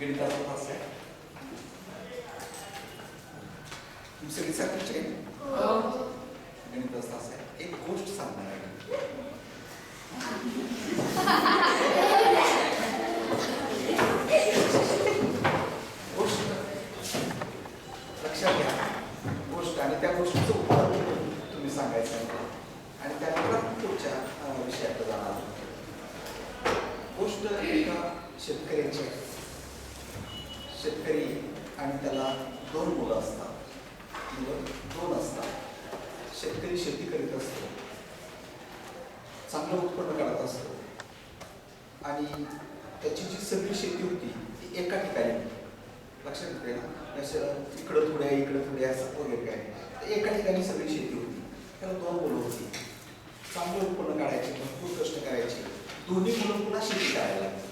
गणिताचा तास आहे. तुम्ही सगळी सारखीच आहे. गणिताचा तास आहे. एक गोष्ट सांगणार आहे. गोष्ट लक्षात घ्या. गोष्ट आणि त्या गोष्टीचं उत्तर तुम्ही सांगायचं आहे आणि त्यानंतर पुढच्या विषयाकडे जाणार. गोष्ट एका शेतकऱ्याची आहे. शेतकरी आणि त्याला 2 मुलं असतात. मुलं 2 असतात. शेतकरी शेती करीत असतो, चांगलं उत्पन्न काढत असतो आणि त्याची जी सगळी शेती होती ती एका ठिकाणी, लक्षात येते ना, असं इकडं थोड्या असं वगैरे काय, एका ठिकाणी सगळी शेती होती. त्याला 2 मुलं होती. चांगलं उत्पन्न काढायचे, भरपूर कष्ट करायचे. दोन्ही मुलं पुन्हा शेती करायला लागली.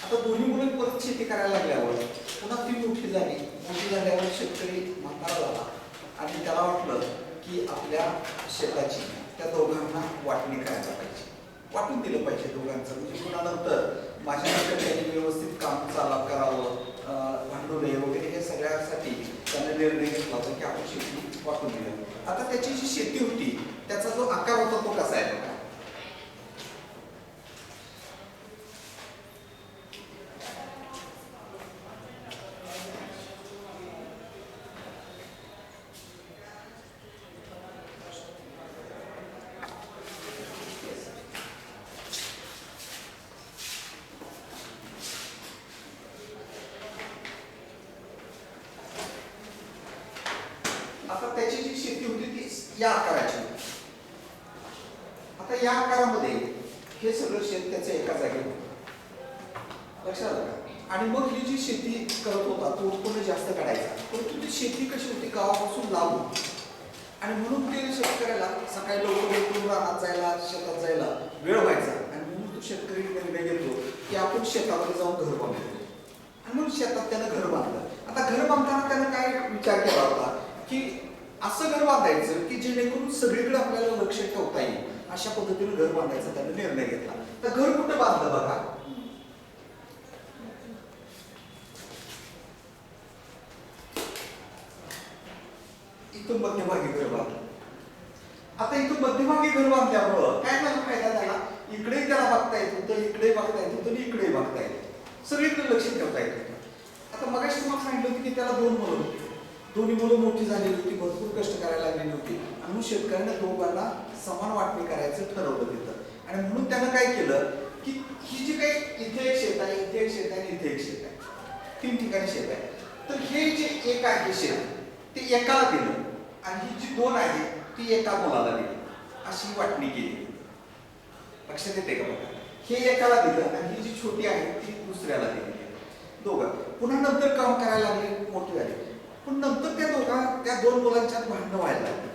आता दोन्ही मुलं परत शेती करायला लागल्यावर पुन्हा ती मोठी झाल्यावर शेतकरी म्हातारा झाला आणि त्याला वाटलं की आपल्या शेताची त्या दोघांना वाटणी करायला पाहिजे, वाटून दिलं पाहिजे दोघांचं. म्हणजे पुन्हा नंतर माझ्यानंतर त्यांनी व्यवस्थित काम करावं, भांडवले वगैरे हे सगळ्यासाठी त्याने निर्णय घेतला होता की आपण शेती वाटून दिलं. आता त्याची जी शेती होती त्याचा जो आकार होता तो कसा आहे बघा. आता त्याची जी शेती होती ती या आकाराची होती. आता या आकारामध्ये हे सगळं शेत त्याचं एका जागी होतं, लक्षात आलं का. आणि मग ही जी शेती करत होता तो उत्पन्न जास्त काढायचा, परंतु ती शेती कशी होती गावापासून लांब होती आणि म्हणून ते शेतकऱ्याला सकाळी लवकर उठून रानात जायला, शेतात जायला वेळ व्हायचा. आणि म्हणून तो शेतकरी निर्णय घेतो की आपण शेतामध्ये जाऊन घर बांधतो आणि म्हणून शेतात त्यानं घर बांधलं. आता घर बांधताना त्यानं काय विचार केला होता की असं घर बांधायचं की जेणेकरून सगळीकडे आपल्याला लक्ष ठेवता येईल, अशा पद्धतीने घर बांधायचा त्याने निर्णय घेतला. तर घर कुठं बांधलं बघा. इथून मध्यभागी घर बांधलं. आता इथून मध्यभागी घर बांधल्यामुळं काय झाला फायदा झाला, इकडे त्याला बघता येत होतं, इकडे बघता येत होतं आणि इकडे बघता येत होतं, सगळीकडे लक्ष ठेवता येत होतं. आता मगाशी तुम्हाला सांगितलं होतं की त्याला 2 मुलं होती. दोन्ही मुलं मोठी झालेली होती, भरपूर कष्ट करायला लागलेली होती आणि म्हणून शेतकऱ्यांना दोघांना समान वाटणी करायचं ठरवलं तिथं. आणि म्हणून त्यानं काय केलं की ही जी काही इथे एक शेत आहे, इथे एक शेत आहे आणि इथे एक शेत आहे, 3 ठिकाणी शेत आहे. तर हे जे एक आहे शेत ते एकाला दिलं आणि ही जी 2 आहे ती एका मुलाला दिली, अशी वाटणी केली. लक्षात येते का बघा. हे एकाला दिलं आणि ही जी छोटी आहे ती दुसऱ्याला दिली. दोघं पुन्हा नंतर काम करायला लागले, मोठे झाले. पण नंतर त्या 2 मुलांच्यात भांडणं व्हायला लागली.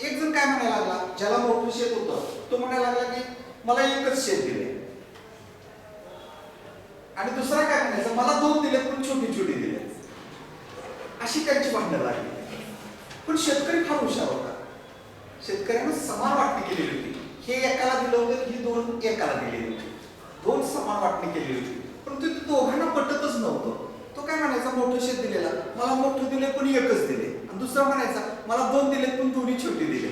एक जण काय म्हणायला लागला, ज्याला मोठं शेत होतं तो म्हणायला लागला की मला एकच शेत दिले आणि दुसरा काय म्हणायचा मला 2 दिले पण छोटी छोटी दिले. अशी त्यांची भांडणं लागली. पण शेतकरी फार हुशार होता. शेतकऱ्यानं समान वाटणी केलेली होती. हे एकाला दिलं होतं, ही 2 एकाला दिलेली होती. 2 समान वाटणी केलेली होती. परंतु दोघांना पटतच नव्हतं. तो काय म्हणायचा, मोठं शेत दिलेला मला मोठं दिले पण एकच दिले आणि दुसरा म्हणायचा मला 2 दिले पण दोन्ही छोटी दिले.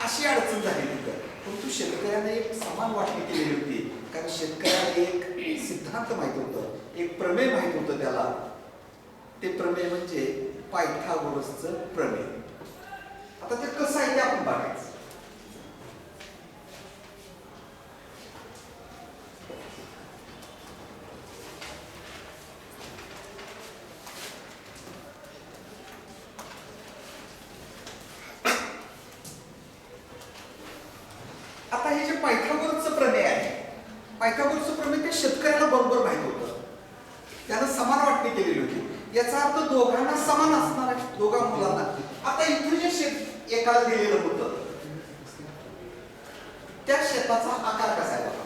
अशी अडचण झाली तिथं. परंतु शेतकऱ्याने एक समान वाटणी केलेली होती, कारण शेतकऱ्याला एक सिद्धांत माहित होतं, एक प्रमेय माहित होतं त्याला. ते प्रमेय म्हणजे पायथागोरसचं प्रमेय. आता ते कसं आहे ते आपण बघायचं. आता हे जे पायथागोरसचं प्रमेय आहे, पायथागोरसचं प्रमेय त्या शेतकऱ्याला बरोबर माहित होतं. त्यानं समान वाटणी केलेली होती. याचा अर्थ दोघांना समान असणार आहे, दोघा मुलांना. आता इथे जे शेत एकाला दिलेलं होतं त्या शेताचा आकार कसा आहे बघा.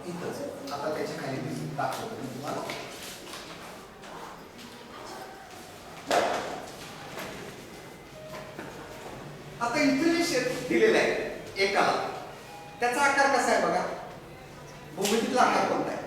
इथंच आता त्याच्या खाली दाखवतो मी तुम्हाला. आता इथे जे शेत दिलेलं आहे एकाला, त्याचा आकार कसा आहे बघा. भूमितीतला आकार कोणता आहे.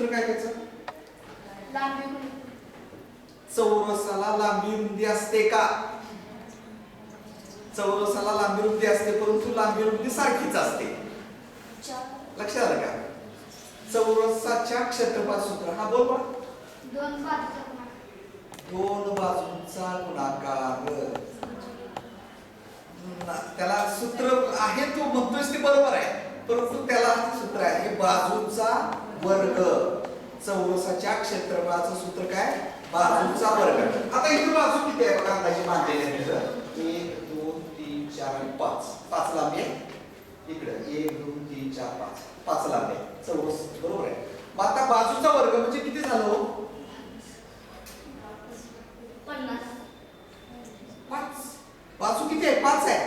सूत्र काय त्याचं? लांबी रुंदी. चौरसाला लांबी रुंदी असते का? चौरसाला लांबी रुंदी असते, परंतु लांबी रुंदी सारखीच असते. लक्षात आलं का? चौरसाच्या क्षेत्रफळ सूत्र हा बोल बा. दोन बाजूंचा गुणाकार. त्याला सूत्र आहे, तू म्हणतोयस ते बरोबर आहे, परंतु त्याला सूत्र आहे हे बाजूचा वर्ग. चौरसाच्या क्षेत्रफळाचं सूत्र काय? बाजूचा वर्ग. आता इथे बाजू किती आहे बघा, अंदाजे मांडलेले आहे. 1 2 3 4 आणि 5. 5 लांबी आहे इकडे. 1 2 3 4 5. 5 लांबी आहे चौरस, बरोबर आहे. मग आता बाजूचा वर्ग म्हणजे किती झालं? 5. बाजू किती आहे? 5 आहे.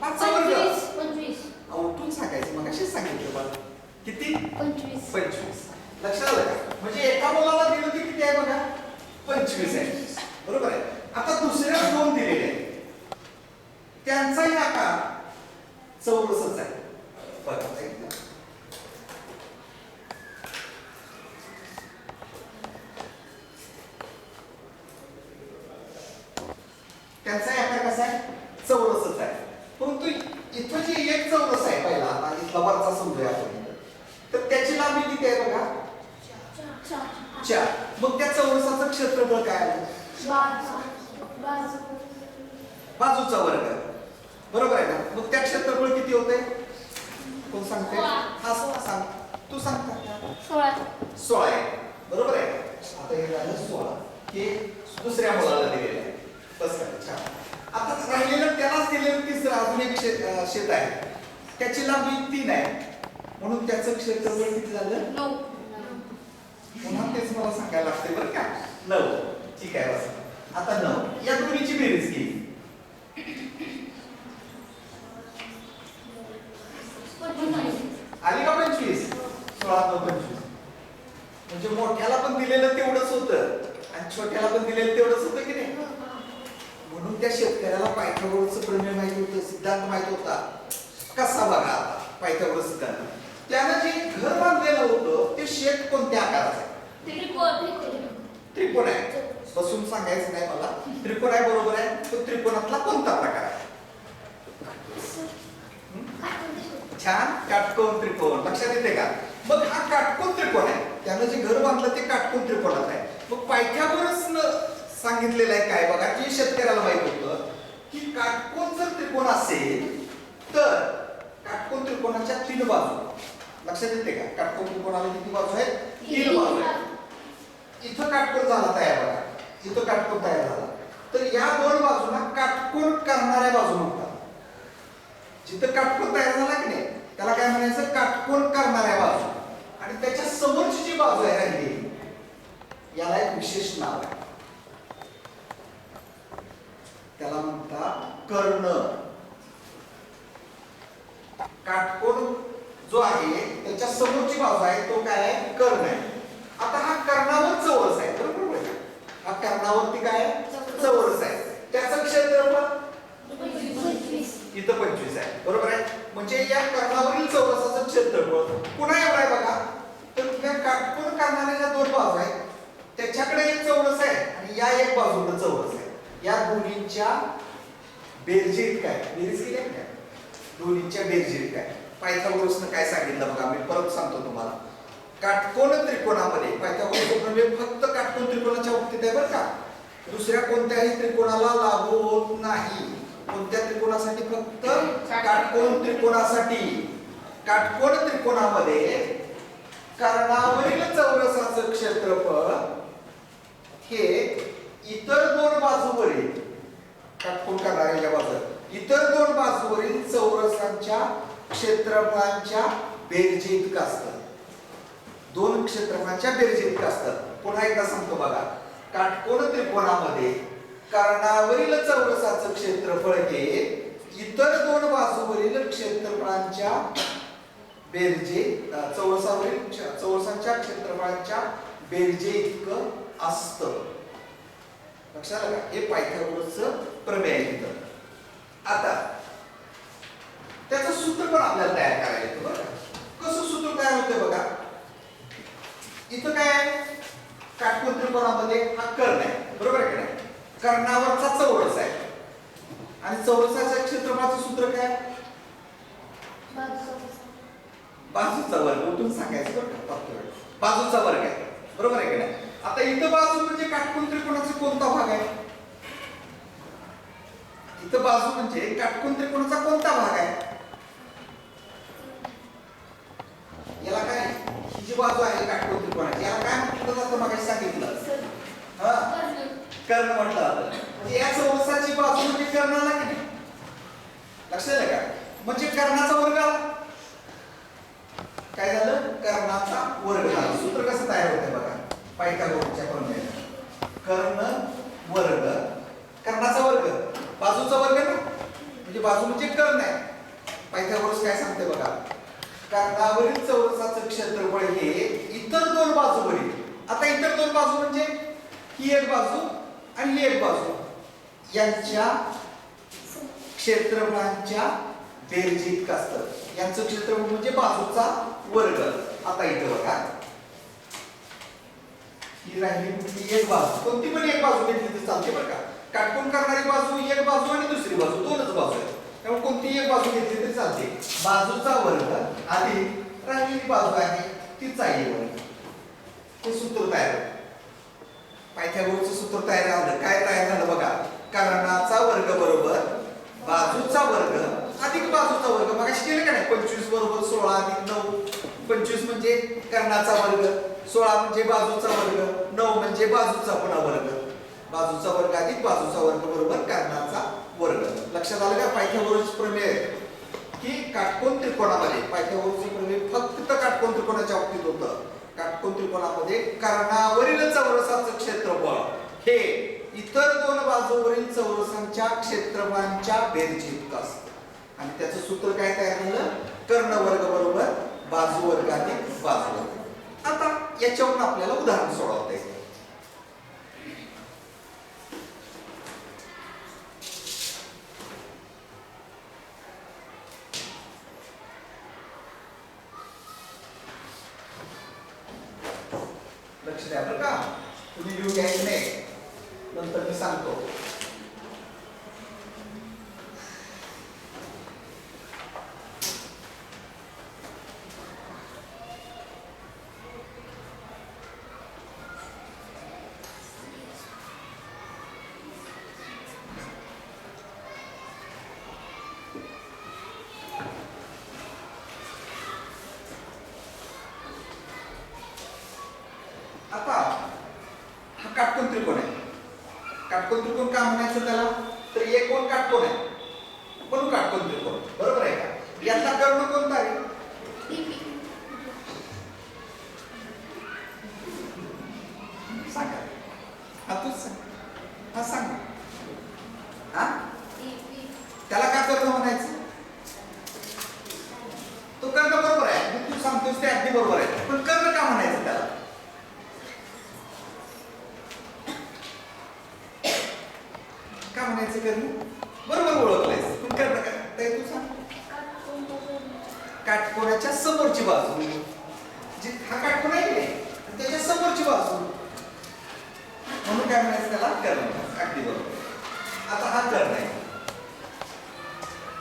5 चा वर्ग 25. उठून सांगायचं, मग अशीच सांगितलं मला. किती? 25. लक्षात आलं का? म्हणजे एका मुलाला दिलं की किती आहे बघा? 25 आहे, बरोबर आहे. आता दुसऱ्या दोन दिलेले आहेत, त्यांचाही आकार चौरसच आहे. बघा त्यांचाही आकार कसा आहे? चौरसच आहे. परंतु इथं जे एक चौरस आहे पहिला, आता इथला वरचा समजूया आपण, तर त्याची लांबी किती आहे बघा? 4. मग त्या चौरसाचं क्षेत्रफळ काय आहे? बाजूचा वर्ग, बरोबर आहे ना? मग त्या क्षेत्रफळ किती होते? कोण सांगते? हा सांग, तू सांग. 16 आहे, बरोबर आहे. आता हे झालं 16. हे दुसऱ्या मुलाला दिलेलं आहे. बस का? छान. आता राहिलेलं त्यालाच दिलेलं तिसरं अजून एक शेत आहे, त्याची लांबी 3 आहे, म्हणून त्याचं क्षेत्रफळ किती झालं? 9. पुन्हा तेच मला सांगायला लागते बरं का? 9. ठीक आहे. बस आता 9 या दोन्हीची बेरीज केली. आली का 25? 16 9 25. म्हणजे मोठ्याला पण दिलेलं तेवढंच होतं आणि छोट्याला पण दिलेलं तेवढंच होतं की नाही? म्हणून त्या शेतकऱ्याला पायथागोरसचं प्रमेय माहिती होतं, सिद्धांत माहिती होता. कसा बघा आता पायथागोरस सिद्धांत. त्यानं जे घर बांधलेलं होतं ते शेत कोणत्या आकाराचं आहे? त्रिकोण आहे. बसून सांगायचं नाही मला. त्रिकोण आहे, बरोबर आहे. तो त्रिकोणातला कोणता प्रकार आहे? छान, काटकोन त्रिकोण. लक्षात येते का? मग हा काटकोन त्रिकोण आहे, त्यानं जे घर बांधलं ते काटकोन त्रिकोणात आहे. मग पायथागोरसनं सांगितलेलं आहे काय बघा, जे शेतकऱ्याला माहित होतं की काटकोन जर त्रिकोण असेल तर काटकोन त्रिकोणाच्या 3 बाजू. लक्षात येते का? काटकोन त्रिकोणाला किती बाजू आहेत? 3 बाजू आहेत. इथं काटकोन झाला तयार बघा, इथं काटकोन तयार झाला, तर या 2 बाजूंना काटकोन करणाऱ्या बाजू म्हणतात. जिथं काटकोन तयार झाला की नाही त्याला काय म्हणायचं? काटकोन करणाऱ्या बाजू. आणि त्याच्या समोरची जी बाजू आहे राहिली, याला एक विशेष नाव आहे, त्याला म्हणतात कर्ण. काटकोन जो आहे त्याच्या समोरची बाजू आहे तो काय आहे? कर्ण आहे. आता हा कर्णावर चौरस आहे, बरोबर आहे? हा कर्णावरती काय आहे? चौरस आहे. त्याचं क्षेत्रफळ इथं 25 आहे, बरोबर आहे. म्हणजे या कर्णावरील चौरसाचं क्षेत्रफळ पुन्हा एवढं आहे बघा. तर या काटकोन करणाऱ्या ज्या 2 बाजू आहेत त्याच्याकडे एक चौरस आहे आणि या एक बाजूकडे चौरस आहे. या दोन्हींच्या बेरजेत काय? बेरीज केली आहे काय? दोन्हींच्या बेरजेत काय? पायथागोरसनं काय सांगितलं बघा, मी परत सांगतो तुम्हाला. काटकोन त्रिकोणामध्ये पायथागोरसचं प्रमेय फक्त काटकोन त्रिकोणाच्या बाबतीत आहे बरं का? दुसऱ्या कोणत्याही त्रिकोणाला लागू होत नाही. कोणत्या त्रिकोणासाठी? फक्त काटकोन त्रिकोणासाठी. काटकोन त्रिकोणामध्ये कर्णावरील चौरसाचं क्षेत्रफळ हे इतर 2 बाजूवरील, काटकोन करणाऱ्या बाजू, इतर 2 बाजूवरील चौरसांच्या क्षेत्रफळांच्या बेरजेइतकं असतं. 2 क्षेत्रफळांच्या बेरजेइतकं असतं. पुन्हा एकदा सांगतो बघा, काटकोन त्रिकोणामध्ये कर्णावरील चौरसाचं क्षेत्रफळ हे इतर 2 बाजूवरील क्षेत्रफळांच्या बेरजे, चौरसांच्या क्षेत्रफळांच्या बेरजे इतकं असतं. लक्षात आलं का? हे पायथागोरसचं प्रमेय आहे. आता त्याचं सूत्र पण आपल्याला तयार करायला येतं बरं का? कसं सूत्र तयार होतं बघा. इथं काय आहे? काटकोन त्रिकोणामध्ये हा कर्ण आहे, बरोबर आहे की नाही? कर्णावरचा चौरस आहे आणि चौरसाच्या क्षेत्रफळाचं सूत्र काय? बाजूचा वर्ग. उठून सांगायचं बरं का, बाजूचा वर्ग आहे, बरोबर आहे की नाही? आता इथं बाजू म्हणजे काटकोन त्रिकोणाचा कोणता भाग आहे? इथं बाजू म्हणजे काटकोन त्रिकोणाचा कोणता भाग आहे? याला काय, ही जी बाजू आहे काटकोन त्रिकोणाची, याला काय म्हटलं जातं? मगाशी सांगितलं कर्ण म्हटलं जातं. म्हणजे या चौरसाची बाजू म्हणजे कर्णाला किती? लक्षात आलं का? म्हणजे कर्णाचा वर्ग आला. काय झालं? कर्णाचा वर्ग झाला. सूत्र कसं तयार होतंय बघा, पायथागोरसच्या प्रमेयाने. कर्ण वर्ग, कर्णाचा वर्ग, बाजूचा वर्ग ना, म्हणजे बाजू म्हणजे कर्ण आहे. पायथागोरस काय सांगते बघा, कर्णावरील चौरसाचं क्षेत्रफळ हे इतर दोन बाजूवरील, आता इतर दोन बाजू म्हणजे ही एक बाजू आणि ही एक बाजू, यांच्या क्षेत्रफळांच्या बेरजेइतकं असतं. यांचं क्षेत्रफळ म्हणजे बाजूचा वर्ग. आता इथं बघा, ही राहिली कुठली एक बाजू, कोणती पण एक बाजू घेतली तर चालते बरं का. काटकोन करणारी बाजू एक बाजू आणि दुसरी बाजू, दोनच बाजू आहेत, त्यामुळे कोणतीही एक बाजू घेतली तरी चालते. बाजूचा वर्ग अधिक राहिलेली बाजू आहे तिचा वर्ग, हे सूत्र तयार होतं. पायथागोरसचं सूत्र तयार झालं. काय तयार झालं बघा, कर्णाचा वर्ग बरोबर बाजूचा वर्ग अधिक बाजूचा वर्ग. मगाशी केलं का नाही? 25 बरोबर 16 अधिक 9. 25 म्हणजे कर्णाचा वर्ग, 16 म्हणजे बाजूचा वर्ग, 9 म्हणजे बाजूचा पुन्हा वर्ग. बाजूचा वर्ग अधिक बाजूचा वर्ग बरोबर कर्णाचा वर्ग. लक्षात आलं का? पायथागोरस प्रमेय की काटकोन त्रिकोणामध्ये, पायथागोरसचं प्रमेय फक्त काटकोन त्रिकोणाच्या बाबतीत होतं. काटकोन त्रिकोणामध्ये कर्णावरील चौरसाचं क्षेत्रफळ हे इतर दोन बाजूवरील चौरसांच्या क्षेत्रफळांच्या बेरजेइतकं असतं आणि त्याचं सूत्र काय तयार झालं? कर्ण वर्ग बरोबर बाजू वर्ग अधिक बाजू वर्ग. आता याच्यावरून आपल्याला उदाहरण सोडवता येईल. लक्ष द्या बरं का, तुम्ही लिहून घ्यायचं नाही, नंतर मी सांगतो. आता हा काटकोन त्रिकोण आहे. काटकोन त्रिकोण का म्हणायचं त्याला? तर एक कोण काटकोन आहे म्हणून काटकोन त्रिकोण, बरोबर आहे का? यातला कर्ण कोणता आहे? सांगा. हा तूच सांग. हा सांग. हा त्याला का कर्ण म्हणायचं? तो कर्ण बरोबर आहे, तू सांगतोस ते अगदी बरोबर आहे, पण कर्ण का म्हणायचं त्याला? का म्हणायचं कर्ण? बरोबर ओळखलंयस, पण कर्ण काय तू सांग. काटकोणाच्या समोरची बाजू, जी हा काटकोन आहे की नाही, त्याच्या समोरची बाजू म्हणून काय म्हणायचं त्याला? कर्ण. अगदी बरोबर. आता हा कर्ण आहे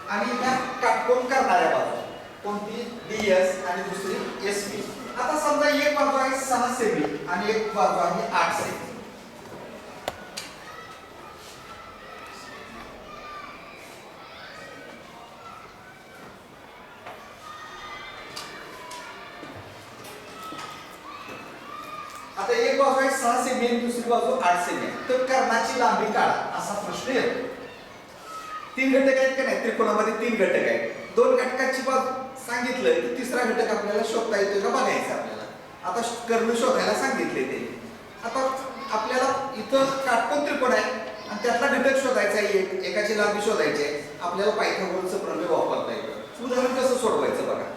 आणि ह्या काटकोन करणाऱ्या बाजू कोणती? DS आणि दुसरी SP. आता समजा एक बाजू आहे 6 सेमी आणि एक बाजू आहे 8 सेमी. आता एक बाजू आहे 6 सेमी आणि दुसरी बाजू 8 सेमी आहे, तर कर्णाची लांबी काढा असा प्रश्न येतो. 3 घटक आहेत का नाही? त्रिकोणामध्ये 3 घटक आहेत. 2 घटकाची बाजू सांगितलं की तिसरा घटक आपल्याला शोधता येतोय का बघायचं आपल्याला. आता कर्ण शोधायला सांगितले ते. आता आपल्याला इथं काटकोन त्रिकोण आहे आणि त्यातला घटक शोधायचा आहे, एकाची लांबी शोधायची आहे. आपल्याला पायथागोरसचं प्रमेय वापरता येतं. उदाहरण कसं सोडवायचं बघा.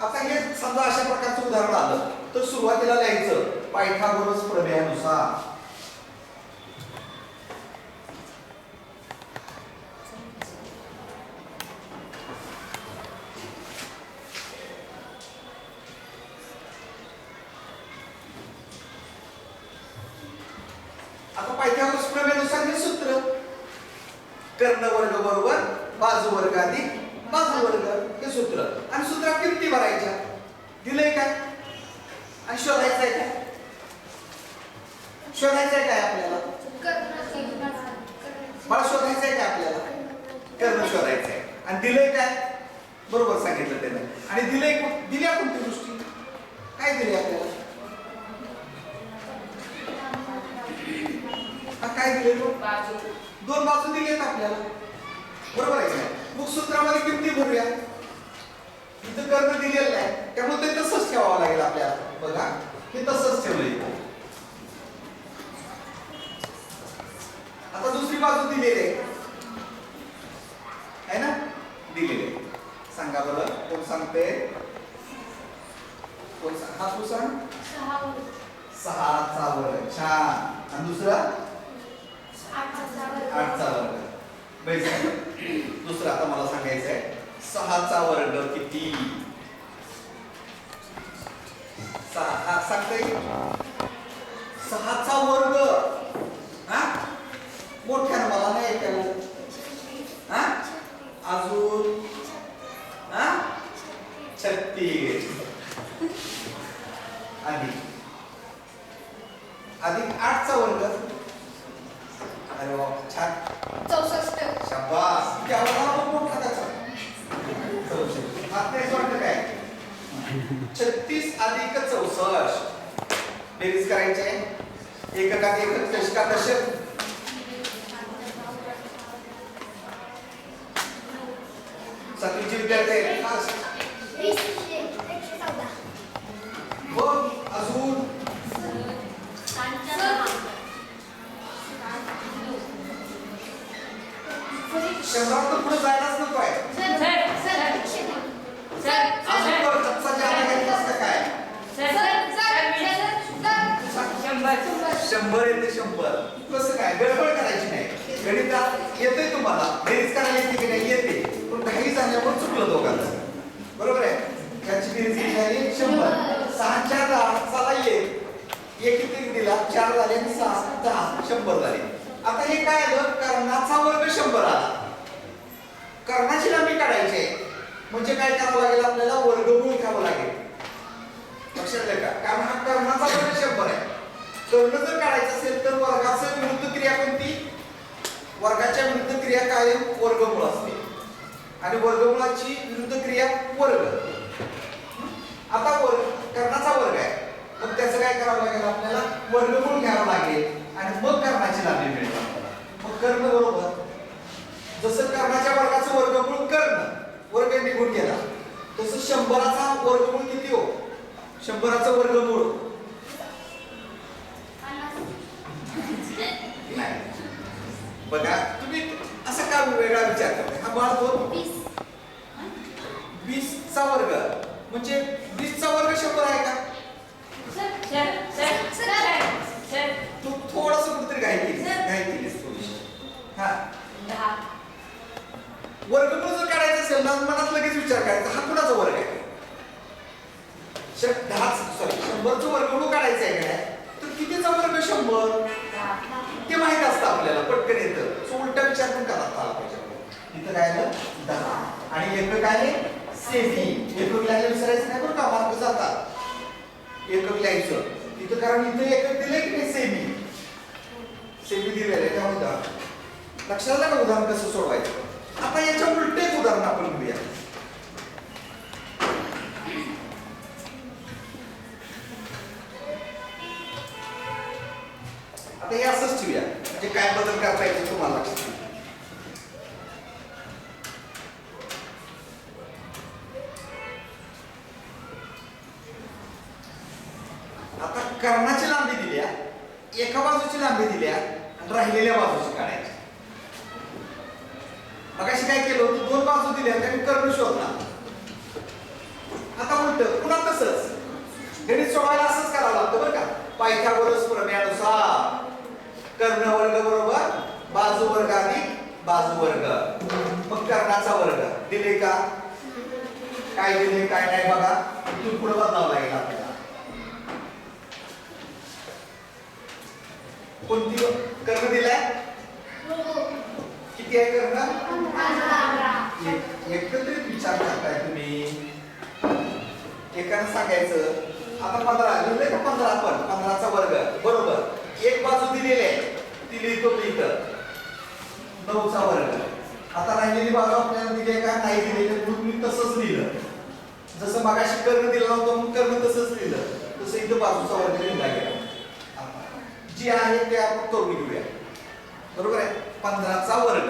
आता हे समजा अशा प्रकारचं उदाहरण आलं तर सुरुवातीला लिहायचं पायथागोरस प्रमेयानुसार. कर्ण वर्ग बरोबर बाजू वर्ग अधिक बाजू वर्ग हे सूत्र. आणि सूत्रात किमती भरायच्या. दिलंय काय आणि शोधायचंय काय? शोधायचंय काय आपल्याला? मला शोधायचंय काय आपल्याला? कर्ण शोधायचंय. आणि दिलंय काय? बरोबर सांगितलं त्यानं. आणि दिलंय दिल्या कोणती गोष्टी? काय दिले आपल्याला? काय दिले? दोन बाजू दिलेत आपल्याला. बरोबर आहे काय? मग सूत्रामध्ये किमती भरूया. इथं कर्ण दिलेलं आहे त्यामुळे ते तसंच ठेवावं लागेल आपल्याला. बघा हे तसंच ठेवलंय. आता दुसरी बाजू दिलेली आहे ना? दिलेली आहे. सांगा बरं कोण सांगते? कोण हा तू सांग. 6चा वर्ग. छान. आणि दुसरा 8चा वर्ग. दुसरा आता मला सांगायचं आहे 6चा वर्ग किती? 6 सांगता येईल? 6चा वर्ग. हा मोठ्यानं मला नाही ऐकायला. हा अजून 36 अधिक 8चा वर्ग. अरे वा छान. 64. शाबास. केवढा मोठा त्याचा. 64. आता हेच वाटतं काय? 36 अधिक 64. बेरीज करायची आहे. एककात एकक दशकात दशक. सातवीचे विद्यार्थी आहेत. बघ अजून शंभरात पुढे जायलाच नको आहे. शंभर येते 100. कसं काय? गडबड करायची नाही. गणितात येते तुम्हाला. बेरीज करायला येते की नाही? येते. पण काही झाल्यावर चुकलं दोघांचं. बरोबर आहे? त्याची बेरीज झाली 100. 6 4 10 चला एक किती दिला? 4 झाले आणि 6 10 100 झाले. आता हे काय आलं? कर्णाचा वर्ग 100 आला. कर्णाची लांबी काढायची आहे म्हणजे काय करावं लागेल आपल्याला? वर्गमूळ घ्यावं लागेल. लक्षात आलं का? कारण हा कर्णाचा वर्ग 100 आहे. कर्ण जर काढायचं असेल तर वर्गाचं विरुद्ध क्रिया कोणती? वर्गाच्या विरुद्ध क्रिया कायम वर्गमूळ असते. आणि वर्गमूळाची विरुद्ध क्रिया वर्ग. आता कर्णाचा वर्ग आहे. मग त्याचं काय करावं लागेल आपल्याला? वर्गमूळ घ्यावं लागेल आणि मग कर्णाची लांबी मिळेल आपल्याला. मग कर्ण बरोबर जसं कर्णाच्या वर्गाचं वर्गमूळ कर्ण वर्ग निघून गेला तसं 100चा वर्गमूळ किती हो? 100चं वर्गमूळ नाही. बघा तुम्ही असा का वेगळा विचार करताय? हा बाळ 20चा वर्ग म्हणजे 20चा वर्ग 100 आहे का? तू थोडस कुठतरी घाई केलीस थोडीशी. हा वर्गमूळ जर काढायचं असेल ना मनात लगेच विचार करायचा हा कुणाचा वर्ग आहे? 100चं वर्गमूळ काढायचं आहे काय? तर कितीचा वर्ग 100? ते माहित असतं आपल्याला. पटकन येतं. सो उलटा विचार पण करता आला पाहिजे. इथं काय आलं? 10. आणि एकक आहे सेमी. एकक लिहायला विसरायचं नाही बरं का? मार्क जातात. एकक लिहायचं इथं कारण इथं एकक दिलंय की नाही? सेमी दिलेलं आहे. त्यामुळे लक्षात आलं का उदाहरण कसं सोडवायचं? आता याच्या उलटे एक उदाहरण आपण घेऊया. आता हे असंच ठेवूया म्हणजे काय बदल करता येईल तुम्हाला लक्षात येईल. आता कर्णाची लांबी दिल्या, एका बाजूची लांबी दिल्या आणि राहिलेल्या बाजूची काढायची. मगाशी काय केलं होतं? 2 बाजू दिल्या आणि कर्ण शोधला. आता उलट पुन्हा तसंच गणित सोडवायला असंच करावं लागतं बरं का? पायथागोरस प्रमेयानुसार कर्ण वर्ग बरोबर बाजू वर्ग अधिक बाजू वर्ग. मग कर्णाचा वर्ग दिले का? काय दिले काय नाही बघा. इथून पुढे बदलावं लागेल आपल्याला. कोणती कर्ण दिलाय? किती आहे कर्ण? 15. एकत्रित विचार करताय तुम्ही. एकानं सांगायचं आता 15 लिहिलंय का 15 पण 15चा वर्ग बरोबर. एक बाजू दिलेली आहे ती लिहितो मी इथं 9चा वर्ग. आता राहिलेली बाजू आपल्याला दिली आहे का नाही दिलेली म्हणून मी तसंच लिहिलं. जसं मगाशी कर्ण दिला होता म्हणून कर्ण तसंच लिहिलं. तसं इथं बाजूचा वर्ग लिहिला गेला. जी आहे ते आपण करून घेऊया. बरोबर आहे. 15चा वर्ग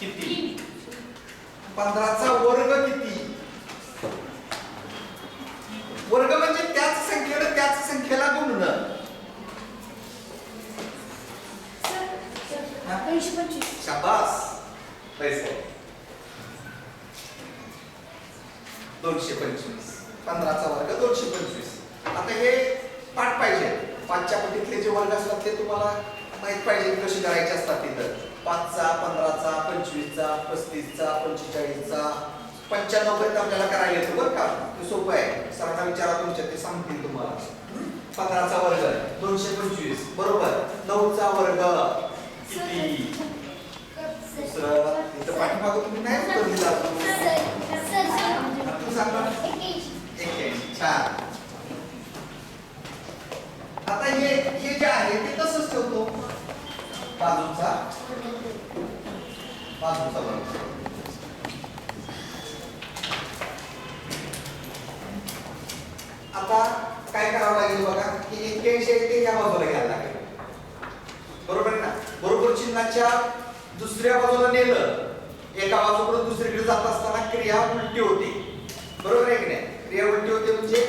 किती? 15चा वर्ग किती? वर्ग म्हणजे त्याच संख्येला गुणणं. 225. शाबास. पैसे 225. 15चा वर्ग 225. आता हे पाठ पाहिजे. 5च्या पटीतले जे वर्ग असतात ते तुम्हाला माहित पाहिजे कसे करायचे असतात तिथं. 5चा 15चा 25चा 35चा 45चा 95 पर्यंत आपल्याला करायला येतं बरं का. ते सोपं आहे. सरांना विचारा तुमच्या ते सांगतील तुम्हाला. 15चा वर्ग 225 बरोबर. 9चा वर्ग किती? दुसरं इथं पाठीमागं तुम्ही नाही उत्तर दिलं. तू सांग ना. 81. छान. आता हे जे आहे ते तसंच ठेवतो. बाजूचा वर्ग. आता काय करावं लागेल बघा की 81 आहे ते या बाजूला घ्यायला लागेल. बरोबर ना. बरोबर चिन्हाच्या दुसऱ्या बाजूला नेलं. एका बाजूकडून दुसरीकडे जात असताना क्रिया उलटी होते. बरोबर आहे की नाही? क्रिया उलटी होते म्हणजे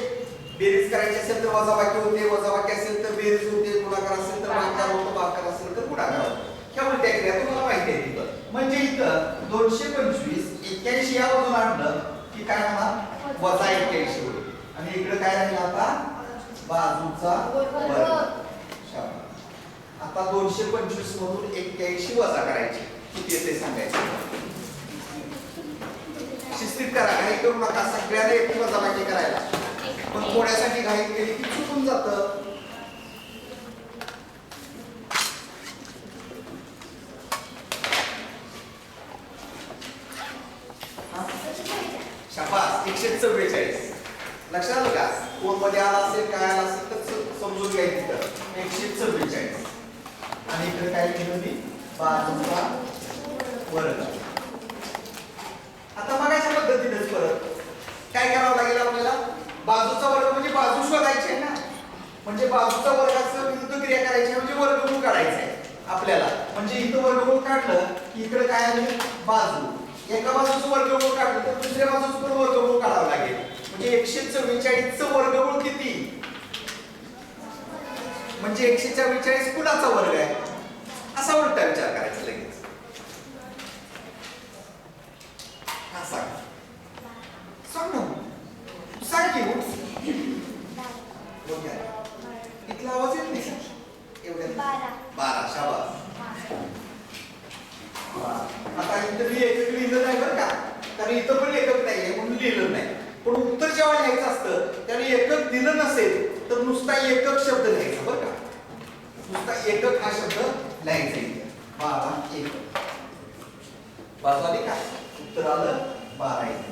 बेरीज करायची असेल तर वजाबाकी होते, वजाबाकी असेल तर बेरीज होते, गुणाकार असेल तर भागाकार होतो, भागाकार असेल तर गुणाकार होतो. ह्या उलट्या क्रिया तुम्हाला माहिती आहे तिथं. म्हणजे इथं 225 81 या बाजूला आणलं की काय होणार? वजा 81 होईल. आणि इकडे काय राहील आता? बाजूचा वर्ग. आता 225 मधून 81 वजा करायची. किती येते सांगायचं. शिस्तीत करा. घाई करू नका. सगळ्यांना एक वजाबाकी करायला. पण थोड्यासाठी घाई केली की चुकून जातं. शाबास. 144. लक्षात आलं का? कोण मध्ये आला असेल काय आला असेल तर समजून घ्यायचं तिथं. 144. आणि इकडे काय केलं मी? बाजूचा वर्ग. आता बघायच्या पद्धतीनेच परत काय करावं लागेल आपल्याला? बाजूचा वर्ग म्हणजे बाजू शोधायची आहे ना. म्हणजे बाजूचा वर्गाचं विरुद्ध क्रिया करायची म्हणजे वर्गमूळ काढायचं आहे आपल्याला. म्हणजे इथं वर्गमूळ काढलं की इकडे काय आलं? बाजू. एका बाजूचं वर्गमूळ काढलं तर दुसऱ्या बाजूचं पण वर्गमूळ काढावं लागेल. म्हणजे 144चं वर्गमूळ किती? म्हणजे 144 कुणाचा वर्ग आहे? असा उलटा विचार करायचा लगेच. हा सांग. सांग ना. सांग की. इथला आवाज येत नाही का? एवढ्या 12. शाबास. आता इथं मी एकक लिहिलं नाही बरं का. कारण इथं पण एकक नाहीये म्हणून लिहिलं नाही. पण उत्तर जेव्हा लिहायचं असतं त्याने एकक दिलं नसेल तर नुसता एकक शब्द लिहायचा बरं का. नुसता एकक हा शब्द लिहायचा इथे. 12 एकक. बाजू आली का? उत्तर आलं 12 एकक.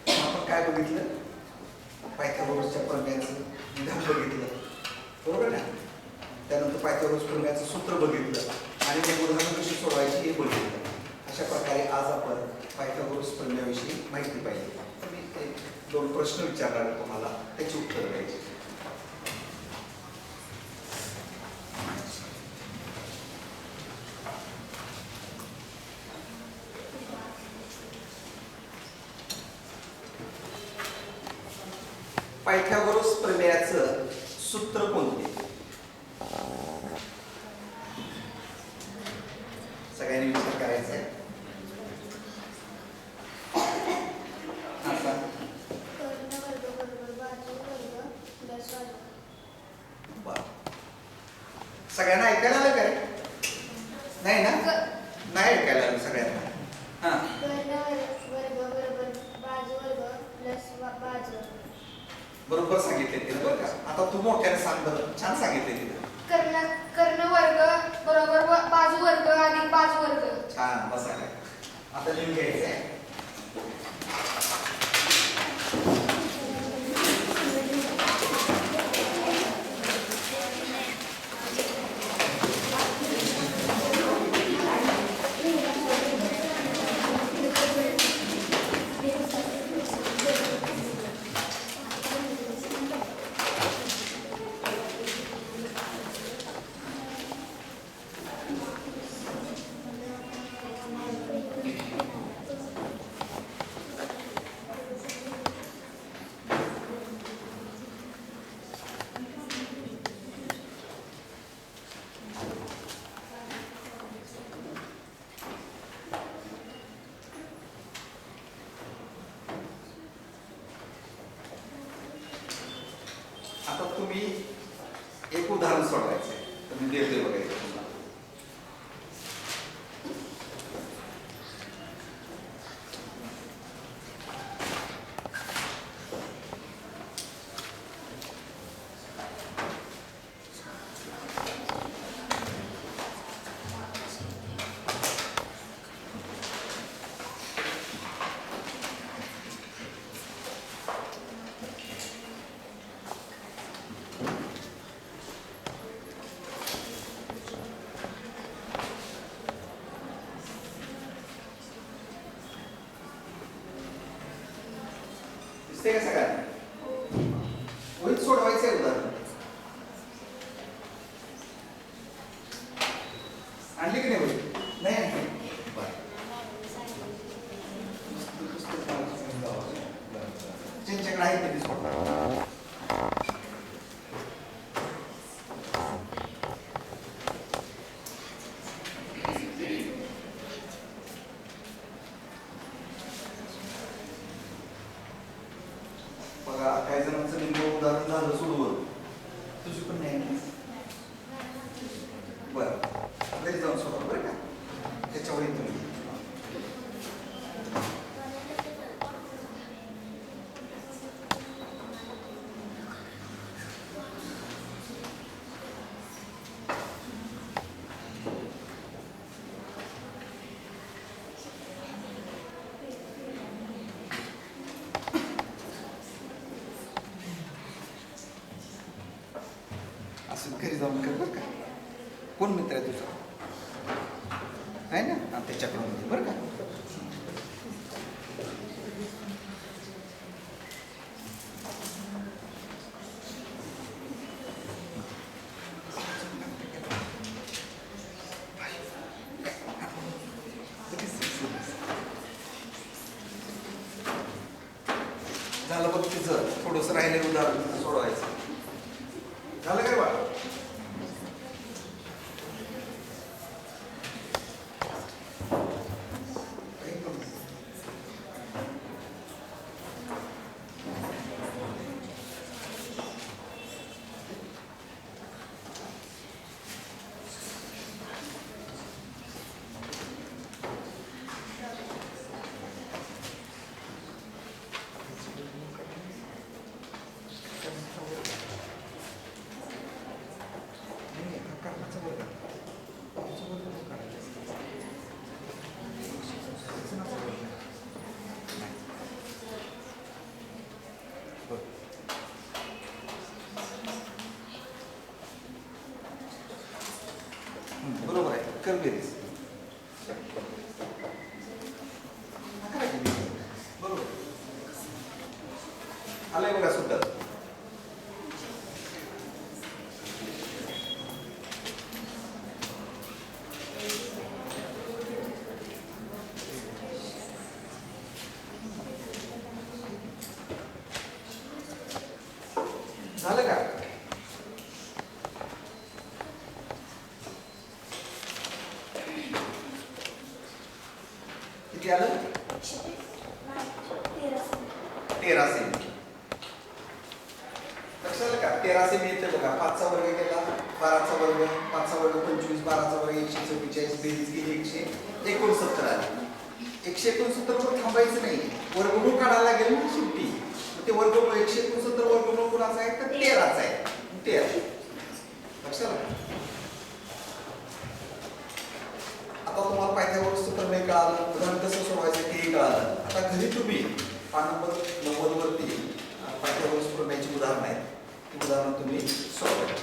आपण काय बघितलं? पायथागोरसच्या प्रमेयाचं विधान बघितलं. बरोबर ना. त्यानंतर पायथागोरस प्रमेयाचं सूत्र बघितलं आणि मग उदाहरणं कशी सोडवायची हे बघितलं. अशा प्रकारे आज आपण पायथागोरस प्रमेयाविषयी माहिती पाहिजे. तर मी 2 प्रश्न विचारणार आहे तुम्हाला, त्याची उत्तर द्यायची. पायथागोरस प्रमेयाचं सूत्र कोणते? सगळ्यांनी विचार करायचा आहे. सगळ्यांना ऐकायला आलं काय? नाही ना? नाही ऐकायला आलं सगळ्यांना. बरोबर सांगितले तिने बरं का. आता तू मोठ्याने सांग बरं. छान सांगितले तिने. कर्ण वर्ग बरोबर बाजू वर्ग अधिक बाजू वर्ग. छान बसायला. आता लिहून घ्यायचंय. आता तुम्ही एक उदाहरण सोडवायचंय. तुम्ही देतोय बघायचं तुम्हाला. दिसतंय का सगळ्यांना? वहीत सोडवायचंय उदाहरण. आणली की नाही वही? नाही आणली. बरं. ज्यांच्याकडे आहे त्यांनी सोडवा. बघा काही जणांचं लिंग उदाहरण झालं सोडवून. तुझी पण नाही ना? बरं घरी जाऊन सोडवा बरं का. त्याच्यावर तुम्ही असं घरी जाऊन कर बरं का. कोण मित्र आहे तुझा? आहे ना? हा, त्याच्याकडून घे बरं का. झालं बघ तिचं थोडंसं राहिलेलं उदाहरण सोडवायचं. झालं काय बाळा? बरोबर आहे. कर बेरीज. बरोबर आलंय बघा सुद्धा. झालं का? किती आलं? 13 सेमी. लक्षात का? 13 सेमी येते बघा. 5चा वर्ग केला 12चा वर्ग, 5चा वर्ग 25, 12चा वर्ग 144, बेरीज केली 169 आली. 169 वर थांबायचं नाही. वर्गमूळ काढायला लागेल ना शेवटी. ते वर्गमूळ 169 वर्गमूळ कुणाचं आहे तर 13च आहे 13 लक्षात आलं? आता तुम्हाला पायथागोरसचं प्रमेय कळालं, उदाहरण कसं सोडवायचं तेही कळालं. आता घरी तुम्ही पान नंबर 90 वरती पायथागोरस प्रमेयाची उदाहरणं आहेत, ती उदाहरणं तुम्ही सोडवा.